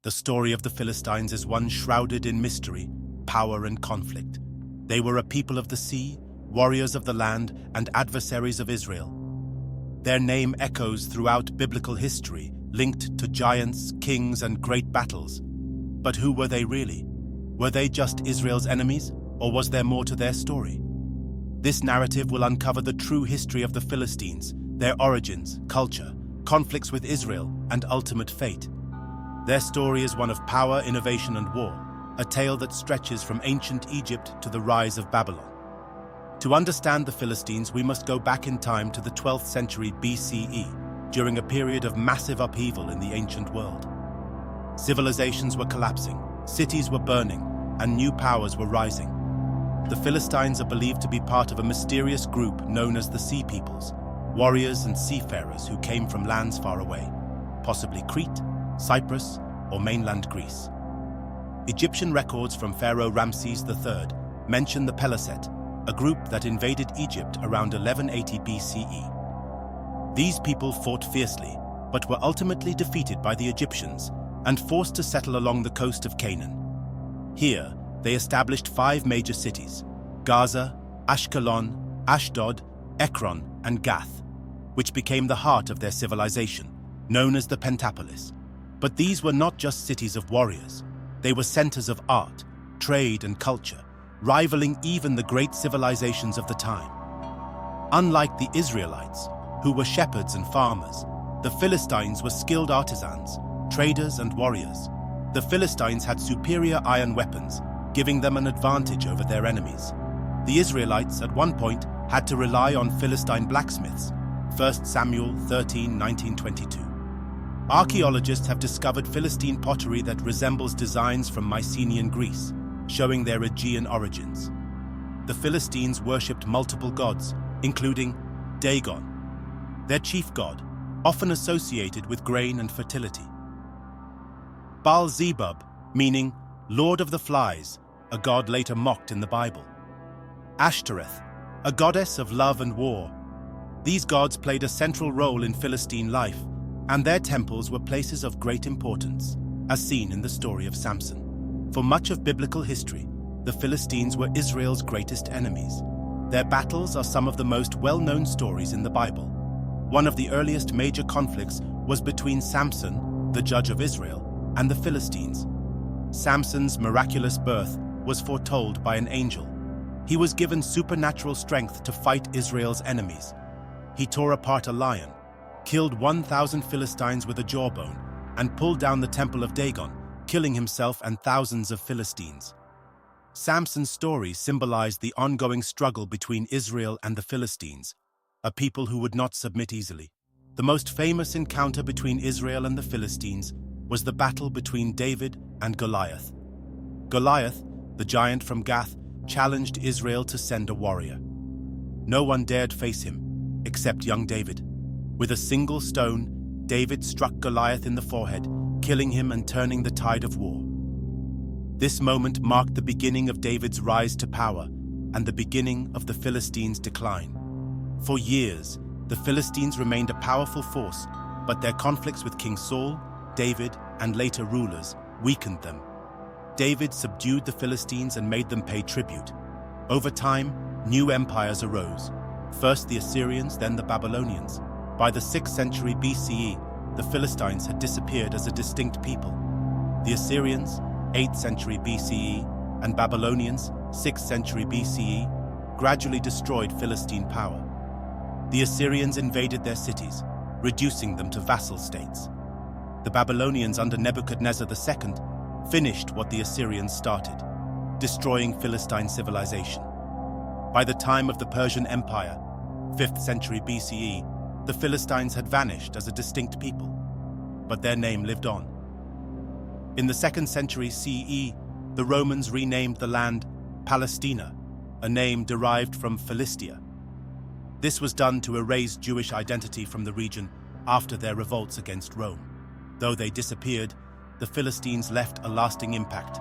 The story of the Philistines is one shrouded in mystery, power, and conflict. They were a people of the sea, warriors of the land, and adversaries of Israel. Their name echoes throughout biblical history, linked to giants, kings, and great battles. But who were they really? Were they just Israel's enemies, or was there more to their story? This narrative will uncover the true history of the Philistines, their origins, culture, conflicts with Israel, and ultimate fate. Their story is one of power, innovation, and war, a tale that stretches from ancient Egypt to the rise of Babylon. To understand the Philistines, we must go back in time to the 12th century BCE, during a period of massive upheaval in the ancient world. Civilizations were collapsing, cities were burning, and new powers were rising. The Philistines are believed to be part of a mysterious group known as the Sea Peoples, warriors and seafarers who came from lands far away, possibly Crete, Cyprus, or mainland Greece. Egyptian records from Pharaoh Ramses III mention the Peliset, a group that invaded Egypt around 1180 BCE. These people fought fiercely, but were ultimately defeated by the Egyptians and forced to settle along the coast of Canaan. Here, they established 5 major cities: Gaza, Ashkelon, Ashdod, Ekron, and Gath, which became the heart of their civilization, known as the Pentapolis. But these were not just cities of warriors. They were centers of art, trade, and culture, rivaling even the great civilizations of the time. Unlike the Israelites, who were shepherds and farmers, the Philistines were skilled artisans, traders, and warriors. The Philistines had superior iron weapons, giving them an advantage over their enemies. The Israelites, at one point, had to rely on Philistine blacksmiths. 1 Samuel 13:19-22. Archaeologists have discovered Philistine pottery that resembles designs from Mycenaean Greece, showing their Aegean origins. The Philistines worshipped multiple gods, including Dagon, their chief god, often associated with grain and fertility. Baal-zebub, meaning Lord of the Flies, a god later mocked in the Bible. Ashtoreth, a goddess of love and war. These gods played a central role in Philistine life, and their temples were places of great importance, as seen in the story of Samson. For much of biblical history, the Philistines were Israel's greatest enemies. Their battles are some of the most well-known stories in the Bible. One of the earliest major conflicts was between Samson, the judge of Israel, and the Philistines. Samson's miraculous birth was foretold by an angel. He was given supernatural strength to fight Israel's enemies. He tore apart a lion, killed 1,000 Philistines with a jawbone, and pulled down the temple of Dagon, killing himself and thousands of Philistines. Samson's story symbolized the ongoing struggle between Israel and the Philistines, a people who would not submit easily. The most famous encounter between Israel and the Philistines was the battle between David and Goliath. Goliath, the giant from Gath, challenged Israel to send a warrior. No one dared face him, except young David. With a single stone, David struck Goliath in the forehead, killing him and turning the tide of war. This moment marked the beginning of David's rise to power and the beginning of the Philistines' decline. For years, the Philistines remained a powerful force, but their conflicts with King Saul, David, and later rulers weakened them. David subdued the Philistines and made them pay tribute. Over time, new empires arose. First the Assyrians, then the Babylonians. By the 6th century BCE, the Philistines had disappeared as a distinct people. The Assyrians, 8th century BCE, and Babylonians, 6th century BCE, gradually destroyed Philistine power. The Assyrians invaded their cities, reducing them to vassal states. The Babylonians under Nebuchadnezzar II finished what the Assyrians started, destroying Philistine civilization. By the time of the Persian Empire, 5th century BCE, the Philistines had vanished as a distinct people, but their name lived on. In the 2nd century CE, the Romans renamed the land Palestina, a name derived from Philistia. This was done to erase Jewish identity from the region after their revolts against Rome. Though they disappeared, the Philistines left a lasting impact.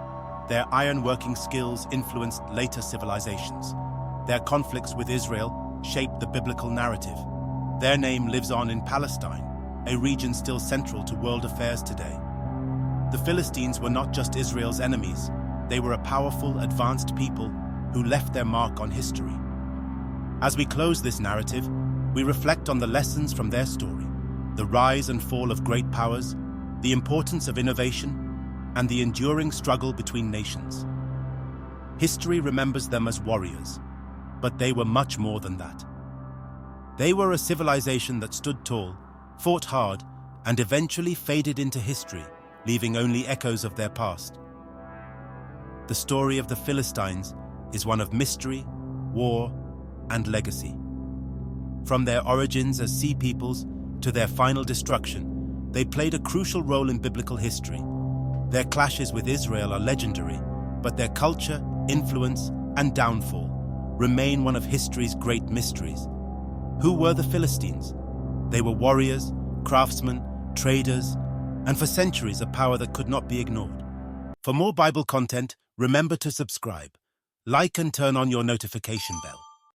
Their ironworking skills influenced later civilizations. Their conflicts with Israel shaped the biblical narrative. Their name lives on in Palestine, a region still central to world affairs today. The Philistines were not just Israel's enemies, they were a powerful, advanced people who left their mark on history. As we close this narrative, we reflect on the lessons from their story, the rise and fall of great powers, the importance of innovation, and the enduring struggle between nations. History remembers them as warriors, but they were much more than that. They were a civilization that stood tall, fought hard, and eventually faded into history, leaving only echoes of their past. The story of the Philistines is one of mystery, war, and legacy. From their origins as sea peoples to their final destruction, they played a crucial role in biblical history. Their clashes with Israel are legendary, but their culture, influence, and downfall remain one of history's great mysteries. Who were the Philistines? They were warriors, craftsmen, traders, and for centuries a power that could not be ignored. For more Bible content, remember to subscribe, like and turn on your notification bell.